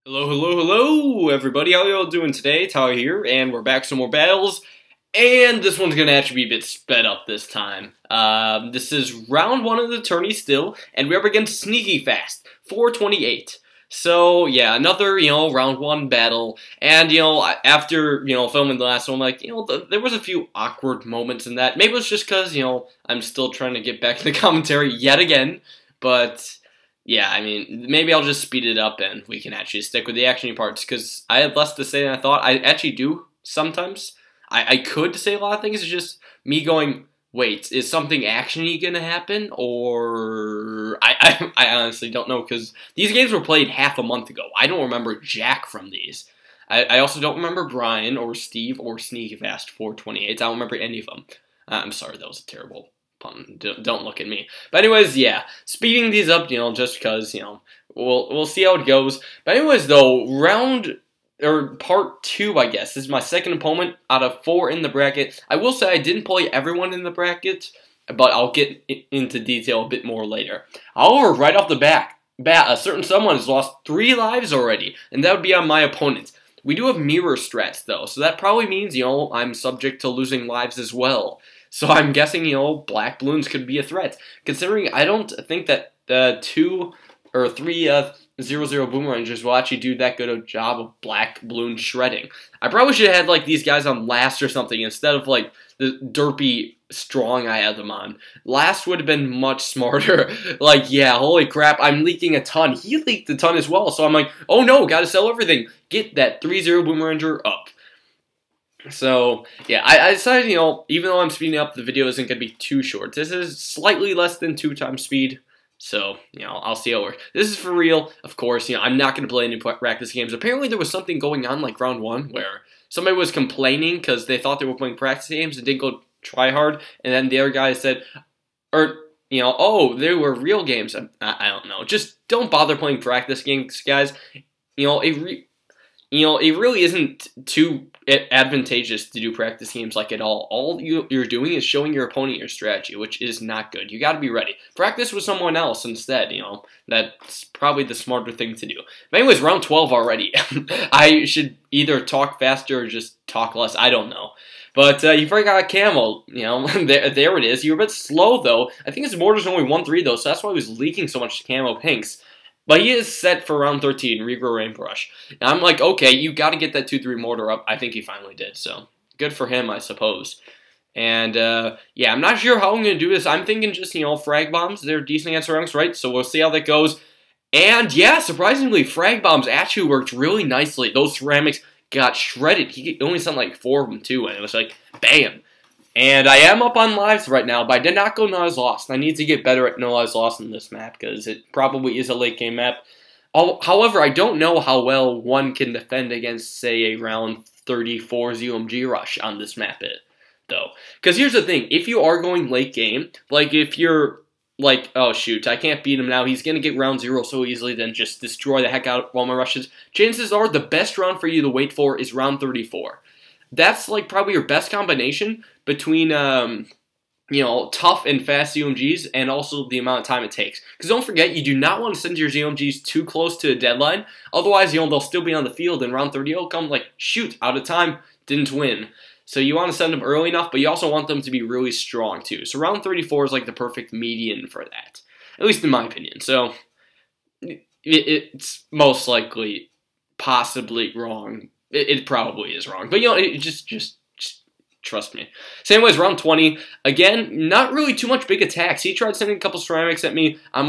Hello, hello, hello, everybody. How y'all doing today? Tyler here, and we're back some more battles. And this one's gonna actually be a bit sped up this time. This is round one of the tourney still, and we're up against Sneaky Fast, 428. So yeah, another round one battle. And after filming the last one, there was a few awkward moments in that. Maybe it's just because I'm still trying to get back to the commentary yet again, but. Yeah, I mean, maybe I'll just speed it up and we can actually stick with the action parts, because I had less to say than I thought. I actually do sometimes. I could say a lot of things. It's just me going, wait, is something action-y going to happen? Or I honestly don't know, because these games were played half a month ago. I don't remember jack from these. I also don't remember Brian or Steve or Sneaky Fast 428. I don't remember any of them. I'm sorry, that was a terrible pun. Don't look at me. But anyways, yeah, speeding these up, just because, we'll see how it goes. But anyways, though, part 2, I guess. This is my second opponent out of 4 in the bracket. I will say I didn't play everyone in the bracket, but I'll get into detail a bit more later. However, right off the bat, a certain someone has lost 3 lives already, and that would be on my opponent. We do have mirror strats, though, so that probably means, I'm subject to losing lives as well. So I'm guessing, black Bloons could be a threat. Considering I don't think that 2 or 3 0-0 Boomerangers will actually do that good a job of black Bloon shredding. I probably should have had, these guys on last or something instead of, the derpy strong I had them on. Last would have been much smarter. Yeah, holy crap, I'm leaking a ton. He leaked a ton as well, so I'm like, oh no, gotta sell everything. Get that 3-0 Boomeranger up. So, yeah, I decided, even though I'm speeding up, the video isn't going to be too short. This is slightly less than 2 times speed, so, I'll see how it works. This is for real, of course, I'm not going to play any practice games. Apparently there was something going on, round 1, where somebody was complaining because they thought they were playing practice games and didn't go try hard, and then the other guy said, oh, they were real games. I don't know. Just don't bother playing practice games, guys. It really isn't too advantageous to do practice games at all. All you're doing is showing your opponent your strategy, which is not good. You got to be ready. Practice with someone else instead, That's probably the smarter thing to do. But anyways, round 12 already. I should either talk faster or just talk less. I don't know. But you forgot camo, there it is. You're a bit slow, though. I think his mortar's only 1-3, though, so that's why he was leaking so much camo pinks. But he is set for round 13, Regrow Rainbrush. And I'm like, okay, you got to get that 2-3 mortar up. I think he finally did, so good for him, I suppose. And, yeah, I'm not sure how I'm going to do this. I'm thinking just, frag bombs. They're decent against ranks, right? So we'll see how that goes. And, yeah, surprisingly, frag bombs actually worked really nicely. Those ceramics got shredded. He only sent 4 of them, too, and it was bam. And I am up on lives right now, but I did not go no lives lost. I need to get better at no lives lost in this map, because it probably is a late game map. However, I don't know how well one can defend against, say, a round 34 ZOMG rush on this map, though. Because here's the thing, if you are going late game, if you're oh shoot, I can't beat him now, he's going to get round 0 so easily, then just destroy the heck out of all my rushes, chances are the best round for you to wait for is round 34. That's probably your best combination between tough and fast ZOMGs and also the amount of time it takes. Because don't forget, you do not want to send your ZOMGs too close to a deadline. Otherwise, they'll still be on the field and round 30 will come shoot, out of time, didn't win. So you want to send them early enough, but you also want them to be really strong too. So round 34 is the perfect median for that. At least in my opinion. So it's most likely possibly wrong. It probably is wrong, but just trust me. So anyways, round 20, again, not really too much big attacks. He tried sending a couple ceramics at me. I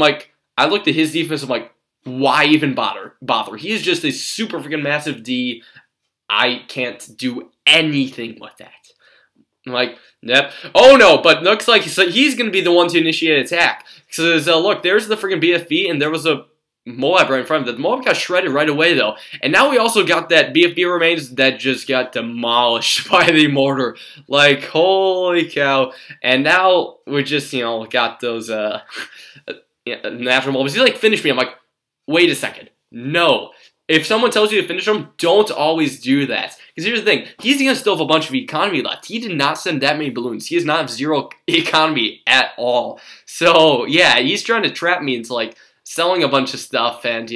looked at his defense, I'm why even bother? He is just a super freaking massive D. I can't do anything with that. I'm yep. Oh no, but looks like he's going to be the one to initiate attack. Because look, there's the freaking BFB, and there was a Moab right in front of it. The Moab got shredded right away, though. And now we also got that BFB remains that just got demolished by the mortar. Holy cow. And now we just, got those, natural moments. He's finish me. I'm wait a second. No. If someone tells you to finish him, don't always do that. Because here's the thing. He's going to still have a bunch of economy left. He did not send that many balloons. He does not have 0 economy at all. So, yeah, he's trying to trap me into, selling a bunch of stuff and,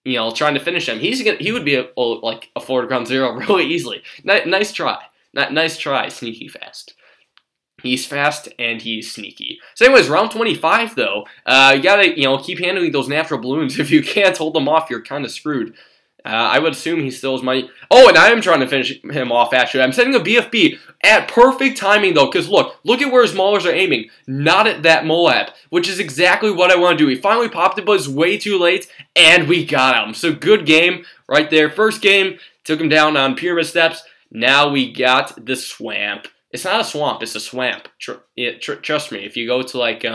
trying to finish him. He would be like a forward ground zero really easily. Nice try. Nice try, sneaky fast. He's fast and he's sneaky. So anyways, round 25 though, you gotta, keep handling those natural balloons. If you can't hold them off, you're kind of screwed. I would assume he still has money. Oh, and I am trying to finish him off, actually. I'm setting a BFB at perfect timing, though, because look at where his maulers are aiming. Not at that Moab, which is exactly what I want to do. He finally popped it, but it's way too late, and we got him. So good game right there. First game, took him down on pyramid steps. Now we got the swamp. It's not a swamp, it's a swamp. Trust me, if you go to, like,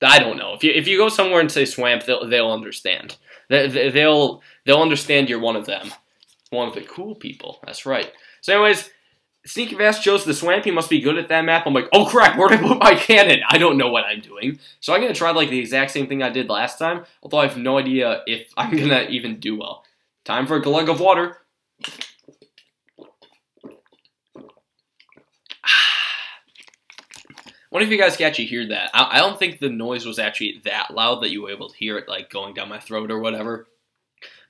I don't know. If you go somewhere and say swamp, they'll understand. They'll understand you're one of them, one of the cool people. That's right. So, anyways, Sneaky Fast chose the swamp. He must be good at that map. I'm like, oh crap, where did I put my cannon? I don't know what I'm doing. So I'm gonna try like the exact same thing I did last time. Although I have no idea if I'm gonna even do well. Time for a glug of water. Wonder if you guys can actually hear that. I don't think the noise was actually that loud that you were able to hear it like going down my throat or whatever.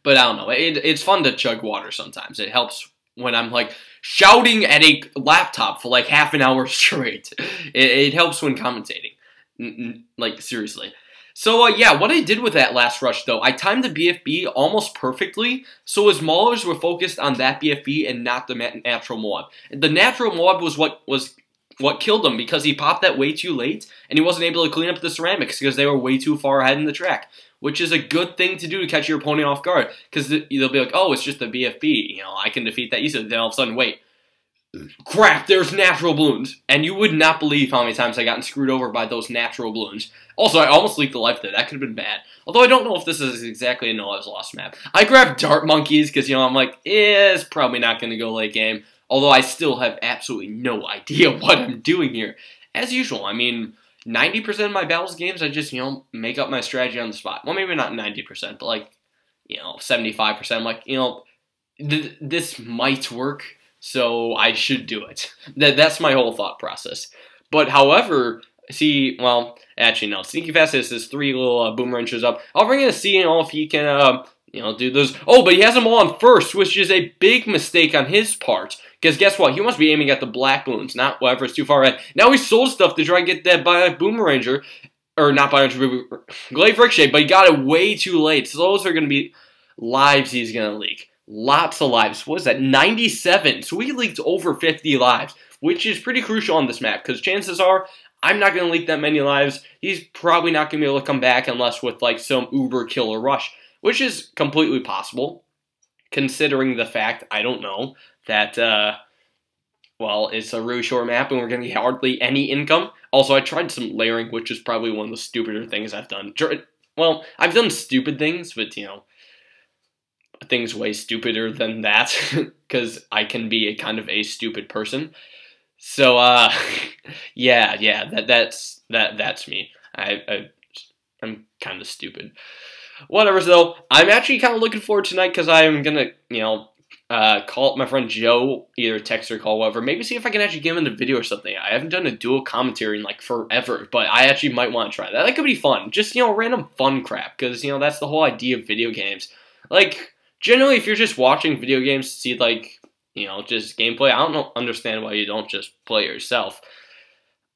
But I don't know. It's fun to chug water sometimes. It helps when I'm like shouting at a laptop for like half an hour straight. It helps when commentating. Like seriously. So yeah, what I did with that last rush though, I timed the BFB almost perfectly. So his maulers were focused on that BFB and not the natural Moab. The natural Moab was what killed him because he popped that way too late and he wasn't able to clean up the ceramics because they were way too far ahead in the track, which is a good thing to do to catch your opponent off guard because they'll be like, oh, it's just the BFB, I can defeat that easily. Then all of a sudden, wait, crap, there's natural balloons, and you would not believe how many times I gotten screwed over by those natural balloons. Also, I almost leaked the life there. That could have been bad. Although I don't know if this is exactly a No Lives Lost map. I grabbed dart monkeys because, I'm like, it's probably not going to go late game. Although I still have absolutely no idea what I'm doing here. As usual, 90% of my battles games, I just, make up my strategy on the spot. Well, maybe not 90%, but like, 75%. I'm like, this might work, so I should do it. That's my whole thought process. But however, see, well, actually no. Sneaky Fast has his 3 little boomerangs up. I'll bring in a C, if he can, do those. Oh, but he has them all on first, which is a big mistake on his part. Because guess what? He must be aiming at the black balloons, not whatever's too far ahead. Now he sold stuff to try and get that boomeranger, or not glaive ricochet, but he got it way too late. So those are going to be lives he's going to leak. Lots of lives. What is that? 97. So he leaked over 50 lives, which is pretty crucial on this map. Because chances are, I'm not going to leak that many lives. He's probably not going to be able to come back unless with like some uber killer rush. Which is completely possible, considering the fact, I don't know, that, well, it's a really short map and we're going to get hardly any income. Also, I tried some layering, which is probably one of the stupider things I've done. Well, I've done stupid things, but, things way stupider than that, because I can be a kind of a stupid person. So, yeah, that's me. I'm kind of stupid. Whatever, though. I'm actually kind of looking forward tonight because I'm going to, call up my friend Joe, either text or call, whatever. Maybe see if I can actually get him in the video or something. I haven't done a dual commentary in, like, forever, but I actually might want to try that. That could be fun. Just, random fun crap, because, that's the whole idea of video games. Like, generally, if you're just watching video games to see, like, just gameplay, I don't understand why you don't just play yourself.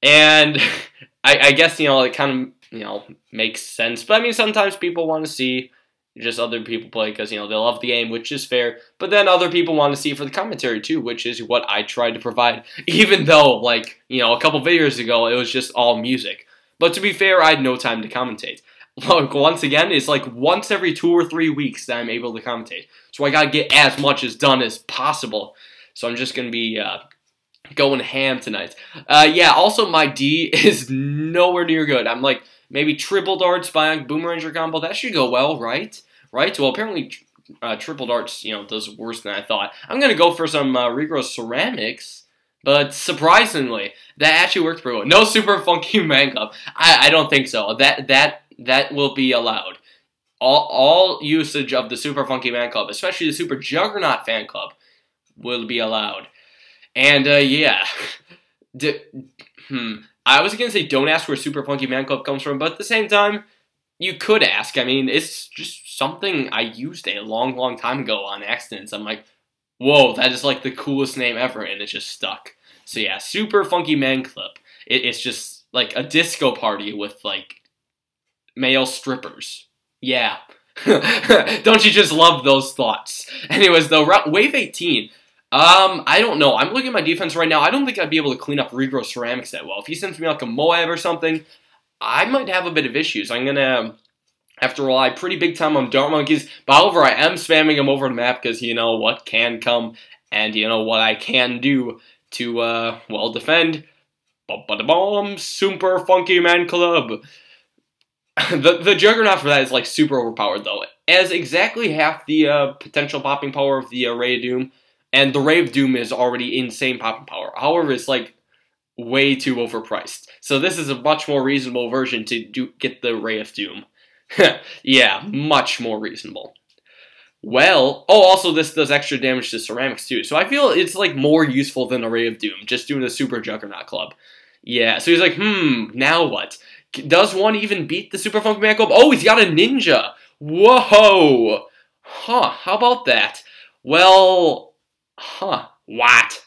And I guess, it kind of, makes sense. But, sometimes people want to see just other people play because, they love the game, which is fair. But then other people want to see for the commentary, too, which is what I tried to provide. Even though, like, a couple videos ago, it was just all music. But to be fair, I had no time to commentate. Look, once again, it's like once every 2 or 3 weeks that I'm able to commentate. So I gotta get as much as done as possible. So I'm just gonna be going ham tonight. Yeah, also my D is nowhere near good. I'm like, maybe triple darts by boomeranger combo. That should go well, right? Right? Well, apparently triple darts, does worse than I thought. I'm gonna go for some regrow ceramics. But surprisingly, that actually worked pretty well. No super funky man club. I don't think so. That will be allowed. All usage of the Super Funky Man Club, especially the Super Juggernaut Fan Club, will be allowed. And, yeah. I was going to say don't ask where Super Funky Man Club comes from, but at the same time, You could ask. I mean, it's just something I used a long time ago on accident. So I'm like, whoa, that is like the coolest name ever, and it just stuck. So yeah, Super Funky Man Club. It's just like a disco party with like male strippers. Yeah. Don't you just love those thoughts? Anyways, though, Wave 18. I don't know. I'm looking at my defense right now. I don't think I'd be able to clean up Regrow Ceramics that well. If he sends me like a Moab or something, I might have a bit of issues. I'm gonna have to rely pretty big time on Dart Monkeys. But however, I am spamming them over the map because you know what can come and you know what I can do to, well, defend. Ba-ba-da-bomb, Super Funky Man Club. The Juggernaut for that is like super overpowered though. As exactly half the potential popping power of the Ray of Doom. And the Ray of Doom is already insane popping power. However, it's like way too overpriced. So this is a much more reasonable version to get the Ray of Doom. Yeah, much more reasonable. Well, oh, also this does extra damage to ceramics too. So I feel it's like more useful than a Ray of Doom, just doing the Super Juggernaut Club. Yeah, so he's like, now what? Does one even beat the Super Funky Man Club? Oh, he's got a ninja! Whoa! Huh, how about that? Well, what?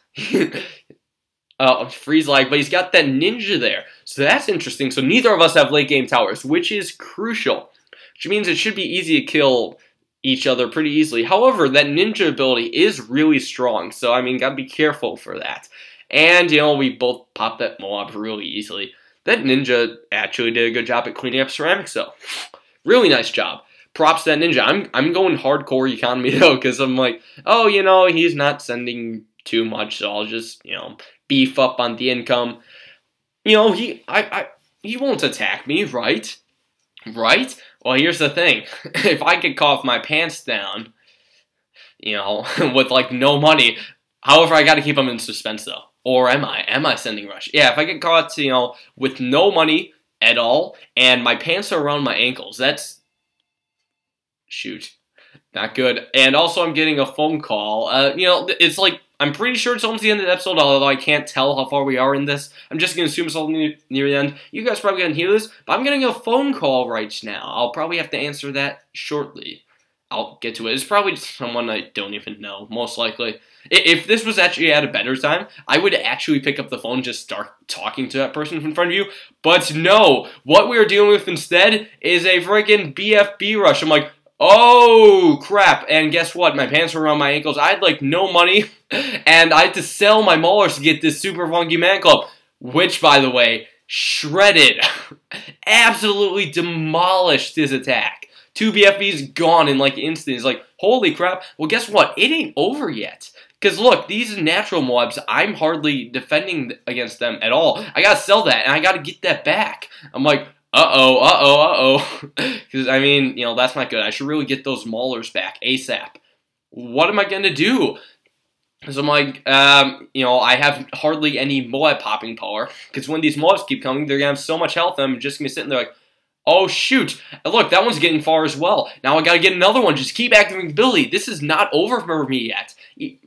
Freeze lag, but he's got that ninja there. So that's interesting. So neither of us have late game towers, which is crucial. Which means it should be easy to kill each other pretty easily. However, that ninja ability is really strong. So, I mean, gotta be careful for that. And, you know, we both popped that Moab really easily. That ninja actually did a good job at cleaning up ceramics, though. Really nice job. Props to that ninja. I'm going hardcore economy, though, because I'm like, oh, you know, he's not sending too much, so I'll just, you know, beef up on the income. You know, he won't attack me, right? Right? Well, here's the thing. If I could cough my pants down, you know, with, like, no money, however, I gotta keep him in suspense, though. Or am I? Am I sending rush? Yeah, if I get caught, you know, with no money at all, and my pants are around my ankles, that's... shoot. Not good. And also, I'm getting a phone call. You know, it's like, I'm pretty sure it's almost the end of the episode, although I can't tell how far we are in this. I'm just going to assume it's all near the end. You guys probably can't hear this, but I'm getting a phone call right now. I'll probably have to answer that shortly. I'll get to it. It's probably someone I don't even know, most likely. If this was actually at a better time, I would actually pick up the phone and just start talking to that person in front of you. But no, what we are dealing with instead is a freaking BFB rush. I'm like, oh, crap. And guess what? My pants were around my ankles. I had, like, no money. And I had to sell my maulers to get this Super Funky Man Club. Which, by the way, shredded. Absolutely demolished his attack. 2 BFBs gone in, like, instant. It's like, holy crap. Well, guess what? It ain't over yet. Because, look, these natural Moabs, I'm hardly defending against them at all. I gotta sell that, and I gotta get that back. I'm like... Because, I mean, you know, that's not good. I should really get those maulers back ASAP. What am I going to do? Because I'm like, you know, I have hardly any Moab popping power. Because when these Moabs keep coming, they're going to have so much health, I'm just going to be sitting there like, oh, shoot. Look, that one's getting far as well. Now I got to get another one. Just keep activating the ability. This is not over for me yet.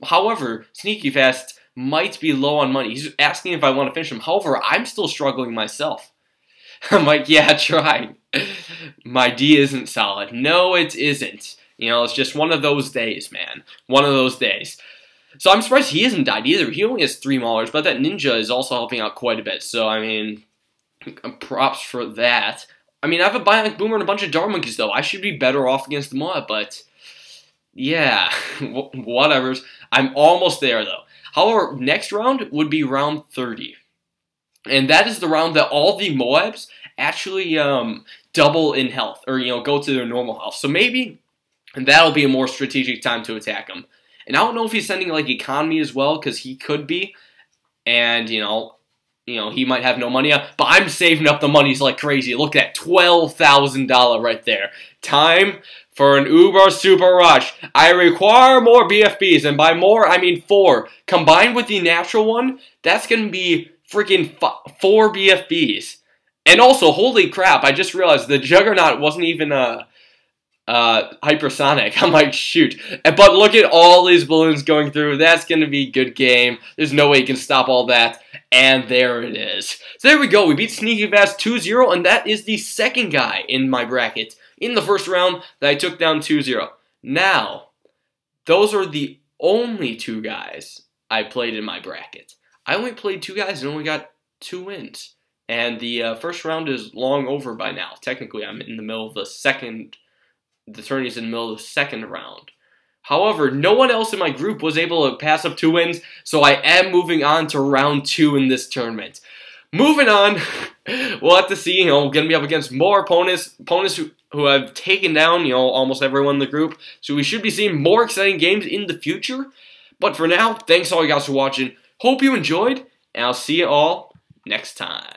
However, Sneaky Fast might be low on money. He's asking if I want to finish him. However, I'm still struggling myself. I'm like, yeah, try. My D isn't solid. No, it isn't. You know, it's just one of those days, man. One of those days. So I'm surprised he hasn't died either. He only has 3 maulers, but that ninja is also helping out quite a bit. So, I mean, props for that. I mean, I have a Bionic Boomer and a bunch of Dart Monkeys, though. I should be better off against the Moab, but... yeah, whatever. I'm almost there, though. However, next round would be round 30. And that is the round that all the Moabs actually double in health, or, you know, go to their normal health. So maybe that'll be a more strategic time to attack him. And I don't know if he's sending, like, economy as well, because he could be. And, you know, he might have no money, but I'm saving up the monies like crazy. Look at that, $12,000 right there. Time for an Uber Super Rush. I require more BFBs, and by more, I mean 4. Combined with the natural one, that's going to be... freaking 4 BFBs. And also, holy crap, I just realized the Juggernaut wasn't even hypersonic. I'm like, shoot. But look at all these balloons going through. That's going to be a good game. There's no way you can stop all that. And there it is. So there we go. We beat Sneaky Fast 2-0, and that is the second guy in my bracket in the first round that I took down 2-0. Now, those are the only 2 guys I played in my bracket. I only played 2 guys and only got 2 wins. And the first round is long over by now. Technically, I'm in the middle of the second. The tourney's in the middle of the second round. However, no one else in my group was able to pass up 2 wins, so I am moving on to round 2 in this tournament. Moving on, we'll have to see. You know, we're going to be up against more opponents who have taken down, you know, almost everyone in the group. So we should be seeing more exciting games in the future. But for now, thanks all you guys for watching. Hope you enjoyed, and I'll see you all next time.